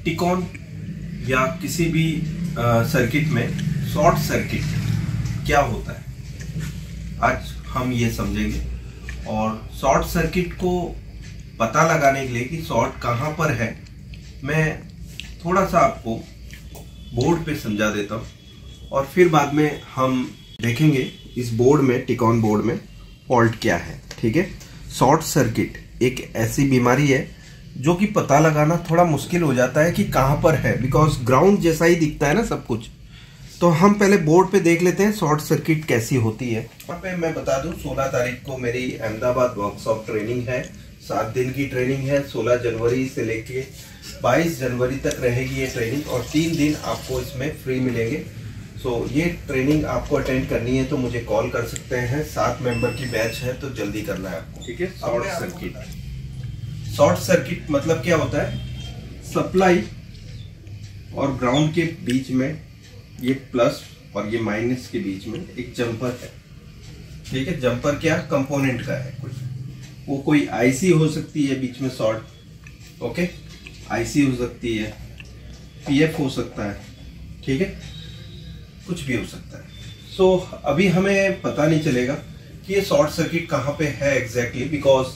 टिकॉन या किसी भी सर्किट में शॉर्ट सर्किट क्या होता है, आज हम ये समझेंगे। और शॉर्ट सर्किट को पता लगाने के लिए कि शॉर्ट कहाँ पर है, मैं थोड़ा सा आपको बोर्ड पे समझा देता हूँ और फिर बाद में हम देखेंगे इस बोर्ड में, टिकॉन बोर्ड में फॉल्ट क्या है। ठीक है, शॉर्ट सर्किट एक ऐसी बीमारी है जो कि पता लगाना थोड़ा मुश्किल हो जाता है कि कहाँ पर है, बिकॉज ग्राउंड जैसा ही दिखता है ना सब कुछ। तो हम पहले बोर्ड पे देख लेते हैं शॉर्ट सर्किट कैसी होती है। यहाँ पे मैं बता दूं 16 तारीख को मेरी अहमदाबाद वर्कशॉप ट्रेनिंग है, 7 दिन की ट्रेनिंग है। 16 जनवरी से लेके 22 जनवरी तक रहेगी ये ट्रेनिंग और 3 दिन आपको इसमें फ्री मिलेंगे। सो ये ट्रेनिंग आपको अटेंड करनी है तो मुझे कॉल कर सकते हैं। 7 मेंबर की बैच है तो जल्दी करना है आपको। ठीक है, शॉर्ट सर्किट। शॉर्ट सर्किट मतलब क्या होता है, सप्लाई और ग्राउंड के बीच में, ये प्लस और ये माइनस के बीच में एक जंपर है। ठीक है, जंपर क्या कंपोनेंट का है, कुछ वो कोई आईसी हो सकती है बीच में शॉर्ट, ओके, आईसी हो सकती है, पीएफ हो सकता है, ठीक है, कुछ भी हो सकता है। सो अभी हमें पता नहीं चलेगा कि ये शॉर्ट सर्किट कहाँ पे है एग्जैक्टली, बिकॉज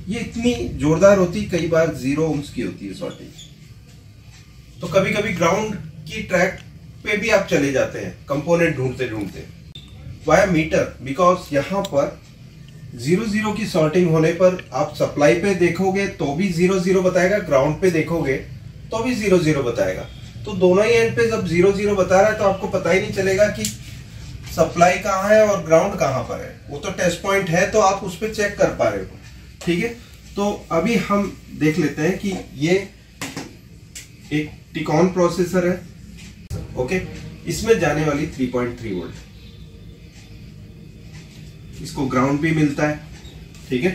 ये इतनी जोरदार होती, कई बार 0 ohms की होती है शॉर्टेज। तो कभी कभी ग्राउंड की ट्रैक पे भी आप चले जाते हैं कंपोनेंट ढूंढते ढूंढते वाया मीटर, बिकॉज यहाँ पर 0 की शॉर्टिंग होने पर आप सप्लाई पे देखोगे तो भी 0 बताएगा, ग्राउंड पे देखोगे तो भी 0 बताएगा। तो दोनों ही एंड पे जब 0 बता रहा है तो आपको पता ही नहीं चलेगा कि सप्लाई कहाँ है और ग्राउंड कहाँ पर है। वो तो टेस्ट पॉइंट है तो आप उस पर चेक कर पा रहे हो। ठीक है, तो अभी हम देख लेते हैं कि ये एक टिकॉन प्रोसेसर है, ओके, इसमें जाने वाली 3.3 वोल्ट, इसको ग्राउंड भी मिलता है। ठीक है,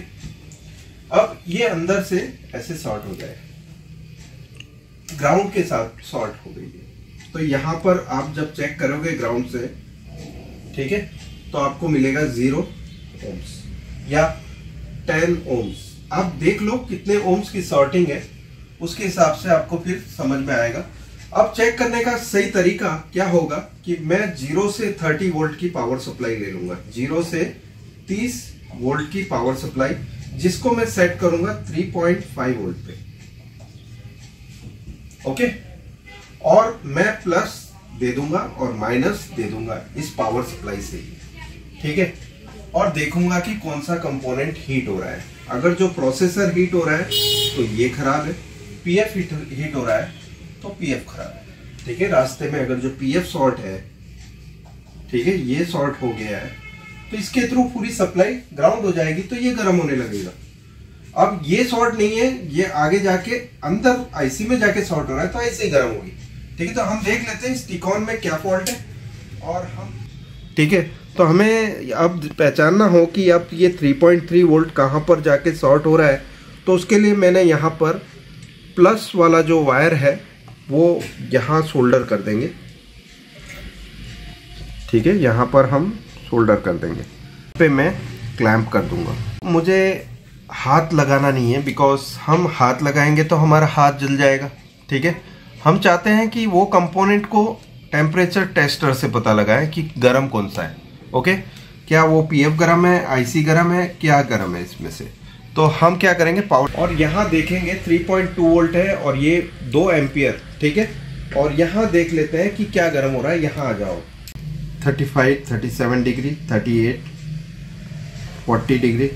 अब ये अंदर से ऐसे शॉर्ट हो जाए, ग्राउंड के साथ शॉर्ट हो गई है, तो यहां पर आप जब चेक करोगे ग्राउंड से, ठीक है, तो आपको मिलेगा 0 ohms या 10 ohms। आप देख लो कितने ओम्स की शॉर्टिंग है, उसके हिसाब से आपको फिर समझ में आएगा। अब चेक करने का सही तरीका क्या होगा कि मैं 0 से 30 वोल्ट की पावर सप्लाई ले लूंगा, 0 से 30 वोल्ट की पावर सप्लाई, जिसको मैं सेट करूंगा 3.5 वोल्ट पे, ओके, और मैं प्लस दे दूंगा और माइनस दे दूंगा इस पावर सप्लाई से ही। ठीक है, और देखूंगा कि कौन सा कंपोनेंट हीट हो रहा है। अगर जो प्रोसेसर हीट हो रहा है तो ये खराब है, पीएफ हीट हो रहा है तो पीएफ खराब है। ठीक है, रास्ते में अगर जो पीएफ शॉर्ट है, ठीक है, ये शॉर्ट हो गया है तो इसके थ्रू पूरी सप्लाई ग्राउंड हो जाएगी तो ये गर्म होने लगेगा। अब ये शॉर्ट नहीं है, ये आगे जाके अंदर आईसी में जाके शॉर्ट हो रहा है तो ऐसे ही गर्म होगी। ठीक है, तो हम देख लेते हैं इस टिकॉन में क्या फॉल्ट है और हम, ठीक है, तो हमें अब पहचानना हो कि अब ये 3.3 वोल्ट कहाँ पर जाके शॉर्ट हो रहा है। तो उसके लिए मैंने यहाँ पर प्लस वाला जो वायर है वो यहाँ सोल्डर कर देंगे। ठीक है, यहाँ पर हम सोल्डर कर देंगे, पे मैं क्लैंप कर दूंगा। मुझे हाथ लगाना नहीं है, बिकॉज हम हाथ लगाएंगे तो हमारा हाथ जल जाएगा। ठीक है, हम चाहते हैं कि वो कंपोनेंट को टेम्परेचर टेस्टर से पता लगाएं कि गर्म कौन सा है, ओके, क्या वो पीएफ गर्म है, आईसी गर्म है, क्या गर्म है इसमें से। तो हम क्या करेंगे, पावर, और यहाँ देखेंगे 3.2 वोल्ट है और ये 2 एम्पियर। ठीक है, और यहाँ देख लेते हैं कि क्या गर्म हो रहा है। यहाँ आ जाओ, 35, 37 डिग्री, 38, 40 डिग्री,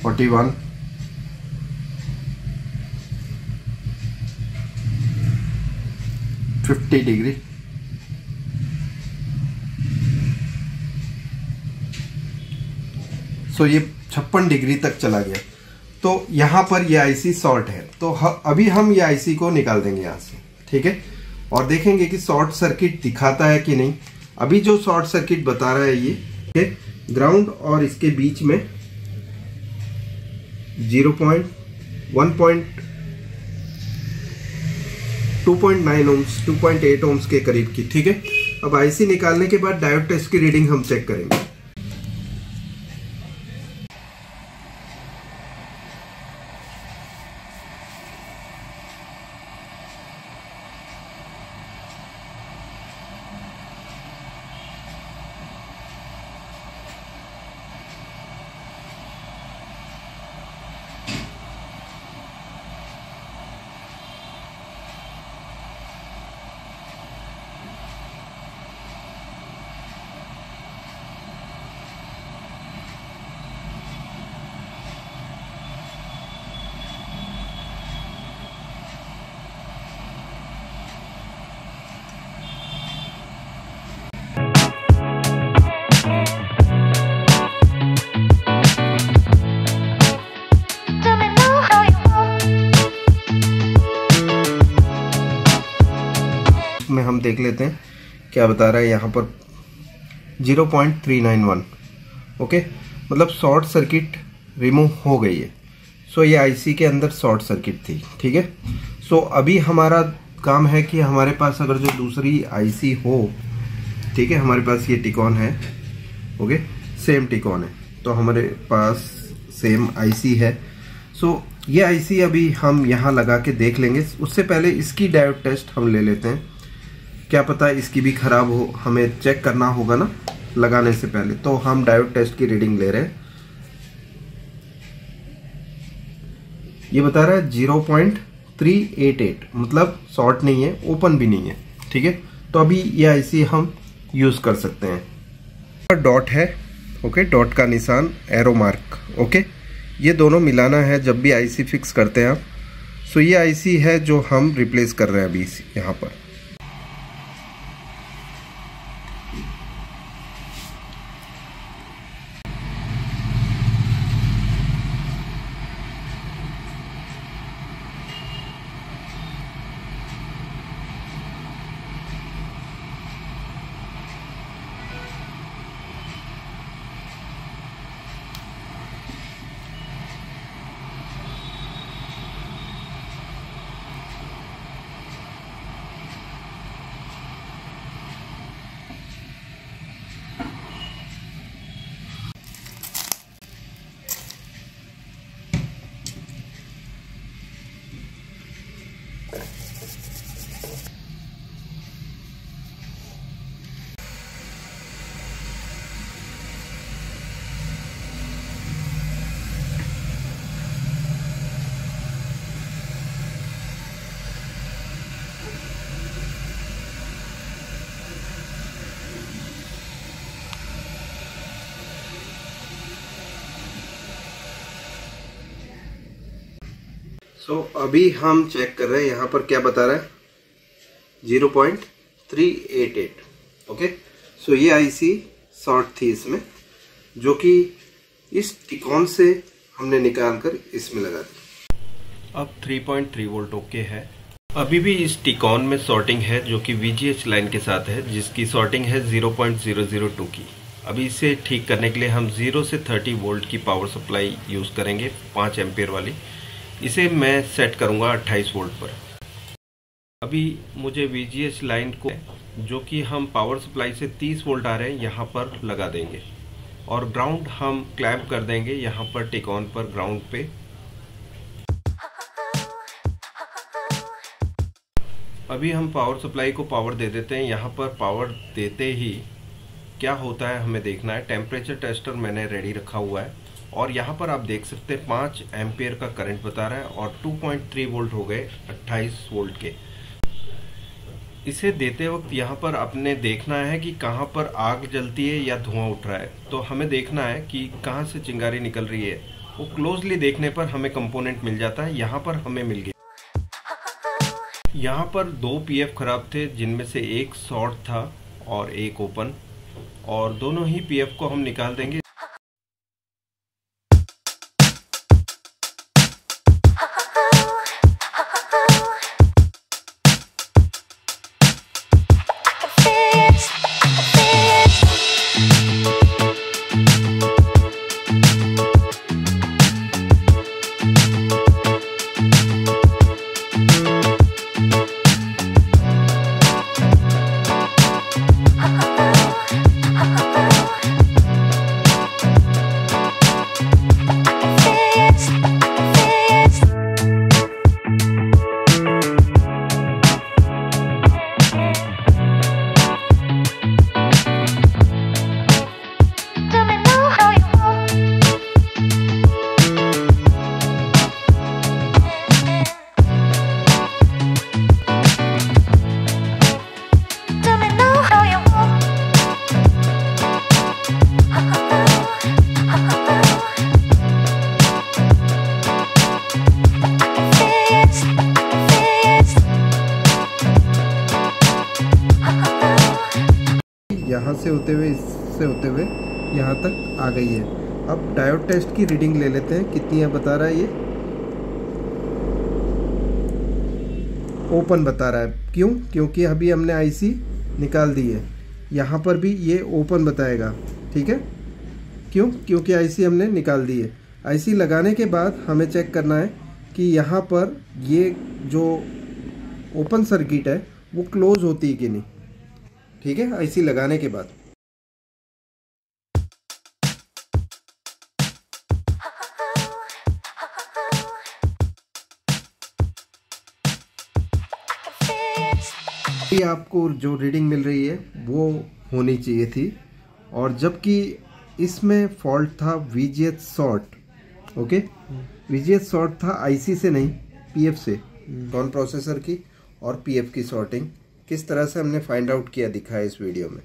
41, 50 डिग्री, सो ये 56 डिग्री तक चला गया। तो यहाँ पर ये आईसी शॉर्ट है, तो अभी हम ये आईसी को निकाल देंगे यहाँ से। ठीक है, और देखेंगे कि शॉर्ट सर्किट दिखाता है कि नहीं। अभी जो शॉर्ट सर्किट बता रहा है ये ग्राउंड और इसके बीच में 2.9 ohms, 2.8 ohms के करीब की। ठीक है, अब आईसी निकालने के बाद डायोड टेस्ट की रीडिंग हम चेक करेंगे। में हम देख लेते हैं क्या बता रहा है यहाँ पर। 0.391 ओके, मतलब शॉर्ट सर्किट रिमूव हो गई है। सो ये आईसी के अंदर शॉर्ट सर्किट थी, ठीक है। सो अभी हमारा काम है कि हमारे पास अगर जो दूसरी आईसी हो, ठीक है, हमारे पास ये टिकॉन है, ओके, सेम टिकॉन है, तो हमारे पास सेम आईसी है। सो ये आईसी अभी हम यहाँ लगा के देख लेंगे। उससे पहले इसकी डायोड टेस्ट हम ले लेते हैं, क्या पता इसकी भी खराब हो, हमें चेक करना होगा ना लगाने से पहले। तो हम डायोड टेस्ट की रीडिंग ले रहे हैं। ये बता रहा है 0.388, मतलब शॉर्ट नहीं है, ओपन भी नहीं है, ठीक है। तो अभी ये आईसी हम यूज कर सकते हैं। डॉट है, ओके, डॉट का निशान, एरो मार्क, ओके, ये दोनों मिलाना है जब भी आईसी फिक्स करते हैं आप। सो ये आईसी है जो हम रिप्लेस कर रहे हैं अभी यहाँ पर। सो अभी हम चेक कर रहे हैं यहाँ पर क्या बता रहा है, 0.388, ओके। सो ये आईसी शॉर्ट थी इसमें, जो कि इस टिकॉन से हमने निकाल कर इसमें लगा दी। अब 3.3 वोल्ट ओके है। अभी भी इस टिकॉन में शॉर्टिंग है जो कि VGH लाइन के साथ है, जिसकी शॉर्टिंग है 0.002 की। अभी इसे ठीक करने के लिए हम 0 से 30 वोल्ट की पावर सप्लाई यूज़ करेंगे, 5 एम्पियर वाली। इसे मैं सेट करूंगा 28 वोल्ट पर। अभी मुझे VGH लाइन को, जो कि हम पावर सप्लाई से 30 वोल्ट आ रहे हैं, यहाँ पर लगा देंगे और ग्राउंड हम क्लैंप कर देंगे यहाँ पर टिकॉन पर, ग्राउंड पे। अभी हम पावर सप्लाई को पावर दे देते हैं। यहाँ पर पावर देते ही क्या होता है हमें देखना है। टेम्परेचर टेस्टर मैंने रेडी रखा हुआ है और यहाँ पर आप देख सकते हैं 5 एम्पियर का करंट बता रहा है और 2.3 वोल्ट हो गए 28 वोल्ट के। इसे देते वक्त यहाँ पर आपने देखना है कि कहाँ पर आग जलती है या धुआं उठ रहा है। तो हमें देखना है कि कहाँ से चिंगारी निकल रही है। वो क्लोजली देखने पर हमें कंपोनेंट मिल जाता है। यहाँ पर हमें मिल गया। यहाँ पर 2 PF खराब थे, जिनमें से एक शॉर्ट था और एक ओपन, और दोनों ही PF को हम निकाल देंगे। यहाँ से होते हुए, इससे होते हुए यहाँ तक आ गई है। अब डायोड टेस्ट की रीडिंग ले लेते हैं, कितनी है बता रहा है ये। ओपन बता रहा है। क्यों? क्योंकि अभी हमने आईसी निकाल दी है। यहाँ पर भी ये ओपन बताएगा, ठीक है। क्यों? क्योंकि आईसी हमने निकाल दी है। आईसी लगाने के बाद हमें चेक करना है कि यहाँ पर ये जो ओपन सर्किट है वो क्लोज होती है कि नहीं, ठीक है, आईसी लगाने के बाद। ये आपको जो रीडिंग मिल रही है वो होनी चाहिए थी, और जबकि इसमें फॉल्ट था VGH short. Okay, VGH short था आईसी से नहीं, पीएफ से। कौन प्रोसेसर की और पीएफ की शॉर्टिंग किस तरह से हमने फाइंड आउट किया दिखा है इस वीडियो में।